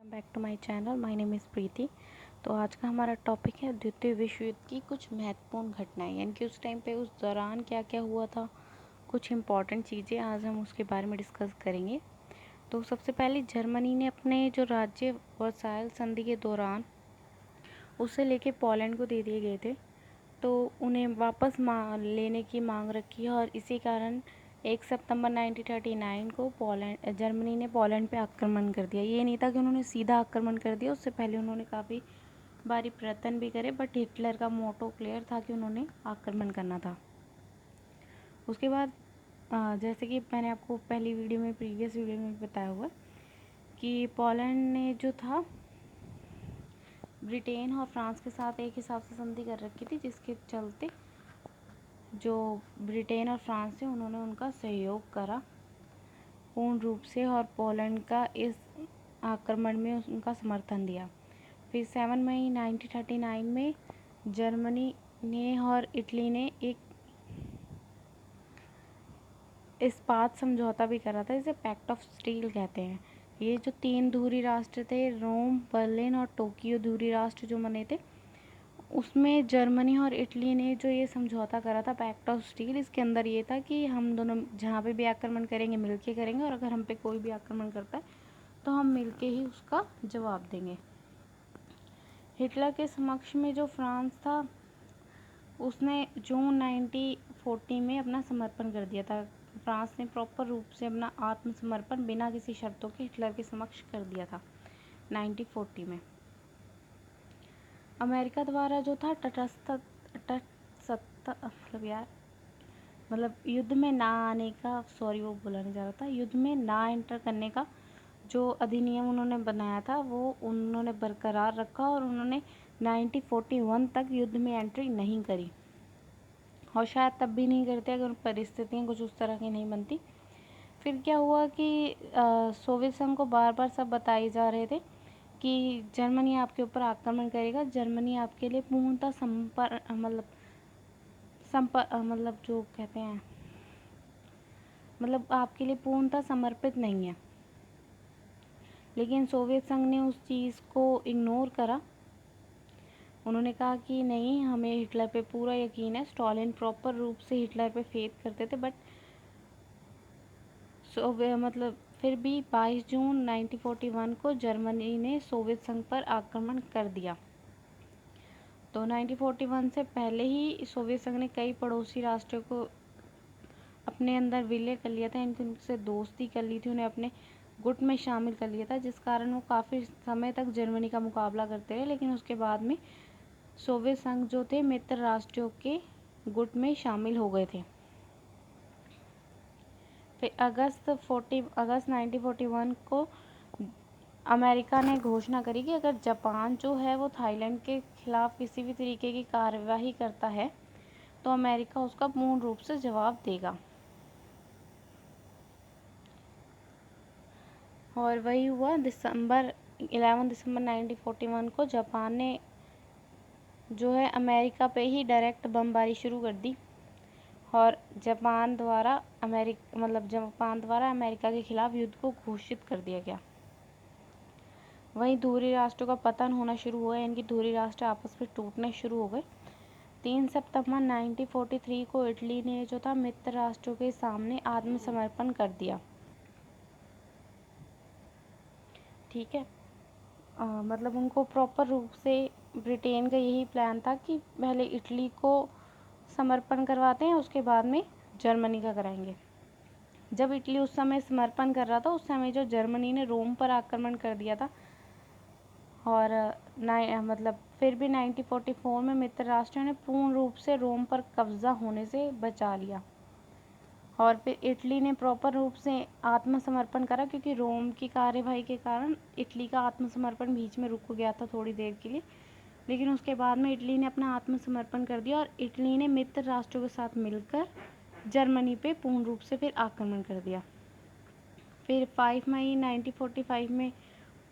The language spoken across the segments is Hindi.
Back to my channel. My name is Preeti. तो आज का हमारा टॉपिक है द्वितीय विश्व युद्ध की कुछ महत्वपूर्ण घटनाएं, यानी कि उस टाइम पे उस दौरान क्या क्या हुआ था, कुछ इम्पॉर्टेंट चीज़ें आज हम उसके बारे में डिस्कस करेंगे। तो सबसे पहले जर्मनी ने अपने जो राज्य वर्साइल संधि के दौरान उसे लेके पोलैंड को दे दिए गए थे, तो उन्हें वापस लेने की मांग रखी है और इसी कारण 1 सितंबर 1939 को जर्मनी ने पोलैंड पे आक्रमण कर दिया। ये नहीं था कि उन्होंने सीधा आक्रमण कर दिया, उससे पहले उन्होंने काफ़ी बारी प्रयत्न भी करे, बट हिटलर का मोटो क्लियर था कि उन्होंने आक्रमण करना था। उसके बाद जैसे कि मैंने आपको प्रीवियस वीडियो में बताया हुआ कि पोलैंड ने जो था ब्रिटेन और फ्रांस के साथ एक हिसाब से संधि कर रखी थी, जिसके चलते जो ब्रिटेन और फ्रांस थे उन्होंने उनका सहयोग करा पूर्ण रूप से और पोलैंड का इस आक्रमण में उनका समर्थन दिया। फिर 7 मई 1939 में जर्मनी ने और इटली ने एक इस्पात समझौता भी करा था, इसे पैक्ट ऑफ स्टील कहते हैं। ये जो 3 धुरी राष्ट्र थे, रोम, बर्लिन और टोक्यो धुरी राष्ट्र जो बने थे, उसमें जर्मनी और इटली ने जो ये समझौता करा था पैक्ट ऑफ स्टील, इसके अंदर ये था कि हम दोनों जहाँ पे भी आक्रमण करेंगे मिलके करेंगे, और अगर हम पे कोई भी आक्रमण करता है तो हम मिलके ही उसका जवाब देंगे। हिटलर के समक्ष में जो फ्रांस था उसने जून 1940 में अपना समर्पण कर दिया था। फ्रांस ने प्रॉपर रूप से अपना आत्मसमर्पण बिना किसी शर्तों के हिटलर के समक्ष कर दिया था 1940 में। अमेरिका द्वारा जो था युद्ध में ना आने का, युद्ध में ना एंटर करने का जो अधिनियम उन्होंने बनाया था वो उन्होंने बरकरार रखा और उन्होंने 1941 तक युद्ध में एंट्री नहीं करी, और शायद तब भी नहीं करते अगर परिस्थितियाँ कुछ उस तरह की नहीं बनती। फिर क्या हुआ कि सोवियत संघ को बार बार सब बताए जा रहे थे कि जर्मनी आपके ऊपर आक्रमण करेगा, जर्मनी आपके लिए पूर्णतः जो कहते हैं आपके लिए पूर्णतः समर्पित नहीं है। लेकिन सोवियत संघ ने उस चीज़ को इग्नोर करा। उन्होंने कहा कि नहीं, हमें हिटलर पे पूरा यकीन है। स्टालिन प्रॉपर रूप से हिटलर पे फेथ करते थे, बट फिर भी 22 जून 1941 को जर्मनी ने सोवियत संघ पर आक्रमण कर दिया। तो 1941 से पहले ही सोवियत संघ ने कई पड़ोसी राष्ट्रों को अपने अंदर विलय कर लिया था, उनसे दोस्ती कर ली थी, उन्हें अपने गुट में शामिल कर लिया था, जिस कारण वो काफ़ी समय तक जर्मनी का मुकाबला करते रहे। लेकिन उसके बाद में सोवियत संघ जो थे मित्र राष्ट्रों के गुट में शामिल हो गए थे। फिर अगस्त 1941 को अमेरिका ने घोषणा करी कि अगर जापान जो है वो थाईलैंड के खिलाफ किसी भी तरीके की कार्यवाही करता है तो अमेरिका उसका पूर्ण रूप से जवाब देगा। और वही हुआ। 11 दिसंबर 1941 को जापान ने जो है अमेरिका पे ही डायरेक्ट बमबारी शुरू कर दी और जापान द्वारा अमेरिका के खिलाफ युद्ध को घोषित कर दिया गया। वहीं धुरी राष्ट्रों का पतन होना शुरू हुआ, यानी कि धुरी राष्ट्र आपस में टूटने शुरू हो गए। 3 सितंबर 1943 को इटली ने जो था मित्र राष्ट्रों के सामने आत्मसमर्पण कर दिया। ठीक है, उनको प्रॉपर रूप से ब्रिटेन का यही प्लान था कि पहले इटली को समर्पण करवाते हैं, उसके बाद में जर्मनी का कराएंगे। जब इटली उस समय समर्पण कर रहा था, उस समय जो जर्मनी ने रोम पर आक्रमण कर दिया था, और फिर भी 1944 में मित्र राष्ट्रों ने पूर्ण रूप से रोम पर कब्जा होने से बचा लिया। और फिर इटली ने प्रॉपर रूप से आत्मसमर्पण करा, क्योंकि रोम की कार्यवाही के कारण इटली का आत्मसमर्पण बीच में रुक गया था थोड़ी देर के लिए। लेकिन उसके बाद में इटली ने अपना आत्मसमर्पण कर दिया और इटली ने मित्र राष्ट्रों के साथ मिलकर जर्मनी पे पूर्ण रूप से फिर आक्रमण कर दिया। फिर 5 मई 1945 में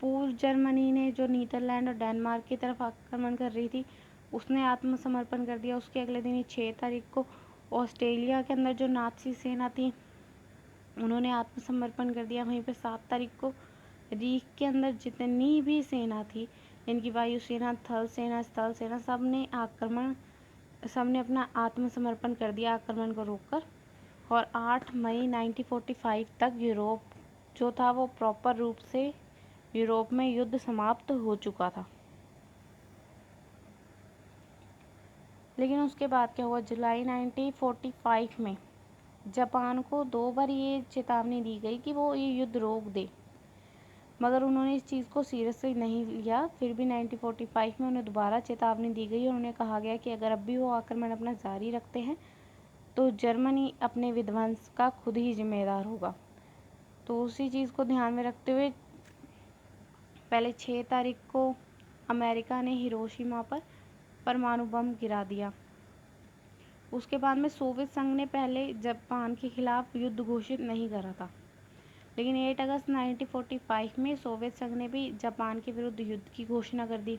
पूर्व जर्मनी ने जो नीदरलैंड और डेनमार्क की तरफ आक्रमण कर रही थी, उसने आत्मसमर्पण कर दिया। उसके अगले दिन 6 तारीख को ऑस्ट्रेलिया के अंदर जो नाज़ी सेना थी उन्होंने आत्मसमर्पण कर दिया। वहीं पे 7 तारीख को रीख के अंदर जितनी भी सेना थी, इनकी वायुसेना, थल सेना, स्थल सेना, सबने अपना आत्मसमर्पण कर दिया आक्रमण को रोककर। और 8 मई 1945 तक यूरोप जो था वो प्रॉपर रूप से यूरोप में युद्ध समाप्त हो चुका था। लेकिन उसके बाद क्या हुआ, जुलाई 1945 में जापान को 2 बार ये चेतावनी दी गई कि वो ये युद्ध रोक दे, मगर उन्होंने इस चीज़ को सीरियसली नहीं लिया। फिर भी 1945 में उन्हें दोबारा चेतावनी दी गई और उन्हें कहा गया कि अगर अब भी वो आक्रमण अपना जारी रखते हैं तो जर्मनी अपने विध्वंस का खुद ही जिम्मेदार होगा। तो उसी चीज़ को ध्यान में रखते हुए पहले 6 तारीख को अमेरिका ने हिरोशिमा पर परमाणु बम गिरा दिया। उसके बाद में सोवियत संघ ने पहले जापान के खिलाफ युद्ध घोषित नहीं करा था, लेकिन 8 अगस्त 1945 में सोवियत संघ ने भी जापान के विरुद्ध युद्ध की घोषणा कर दी।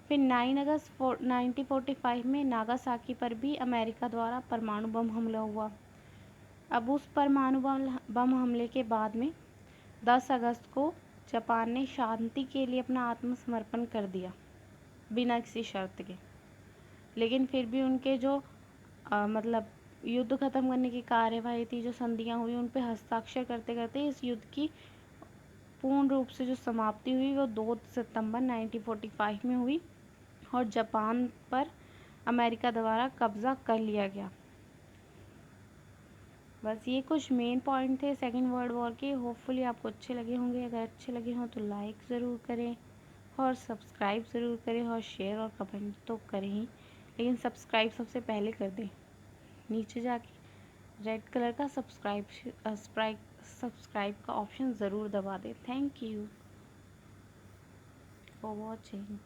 फिर 9 अगस्त 1945 में नागासाकी पर भी अमेरिका द्वारा परमाणु बम हमला हुआ। अब उस परमाणु बम हमले के बाद में 10 अगस्त को जापान ने शांति के लिए अपना आत्मसमर्पण कर दिया बिना किसी शर्त के। लेकिन फिर भी उनके जो मतलब युद्ध ख़त्म करने की कार्यवाही थी, जो संधियाँ हुई, उन पे हस्ताक्षर करते करते इस युद्ध की पूर्ण रूप से जो समाप्ति हुई वो 2 सितंबर 1945 में हुई और जापान पर अमेरिका द्वारा कब्ज़ा कर लिया गया। बस ये कुछ मेन पॉइंट थे सेकेंड वर्ल्ड वॉर के। होपफुली आपको अच्छे लगे होंगे। अगर अच्छे लगे हों तो लाइक ज़रूर करें और सब्सक्राइब ज़रूर करें और शेयर और कमेंट तो करें ही, लेकिन सब्सक्राइब सबसे पहले कर दें। नीचे जाके रेड कलर का सब्सक्राइब का ऑप्शन ज़रूर दबा दें। Thank you for watching.